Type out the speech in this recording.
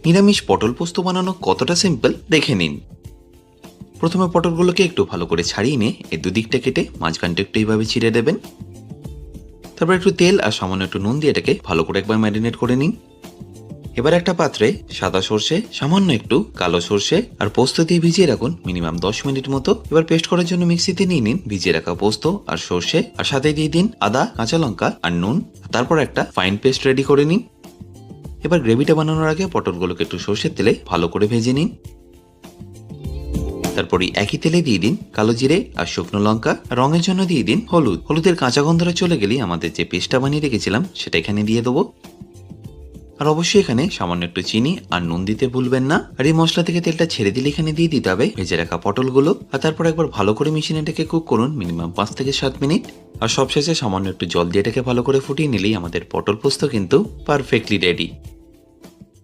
নিরামিষ পটল পোস্ত বানানো কতটা সিম্পল দেখে নিন। প্রথমে পটলগুলোকে একটু ভালো করে ছাড়িয়ে নিয়ে এর দুদিকটা কেটে মাঝখানটা একটু এইভাবে ছিঁড়ে দেবেন। তারপর একটু তেল আর সামান্য একটু নুন দিয়ে এটাকে ভালো করে একবার ম্যারিনেট করে নিন। এবার একটা পাত্রে সাদা সর্ষে, সামান্য একটু কালো সর্ষে আর পোস্ত দিয়ে ভিজিয়ে রাখুন মিনিমাম 10 মিনিট মতো। এবার পেস্ট করার জন্য মিক্সিতে নিয়ে নিন ভিজিয়ে রাখা পোস্ত আর সর্ষে, আর সাথে দিয়ে দিন আদা, কাঁচা লঙ্কা আর নুন। তারপর একটা ফাইন পেস্ট রেডি করে নিন। এবার গ্রেভিটা বানানোর আগে পটলগুলোকে একটু সর্ষের তেলে ভালো করে ভেজে নিন। তারপরে একই তেলে দিয়ে দিন কালো জিরে আর শুকনো লঙ্কা। রঙের জন্য দিয়ে দিন হলুদ। হলুদের কাঁচা গন্ধটা চলে গেলেই আমাদের যে পেস্টটা বানিয়ে রেখেছিলাম সেটা এখানে দিয়ে দেবো। আর অবশ্যই এখানে সামান্য একটু চিনি আর নুন দিতে ভুলবেন না। আর এই মশলা থেকে তেলটা ছেড়ে দিলে এখানে দিয়ে দিতে হবে ভেজে রাখা পটলগুলো। আর তারপর একবার ভালো করে মিশিয়ে এটাকে কুক করুন মিনিমাম 5 থেকে 7 মিনিট। আর সবশেষে সামান্য একটু জল দিয়ে এটাকে ভালো করে ফুটিয়ে নিলেই আমাদের পটল পোস্ত কিন্তু পারফেক্টলি রেডি।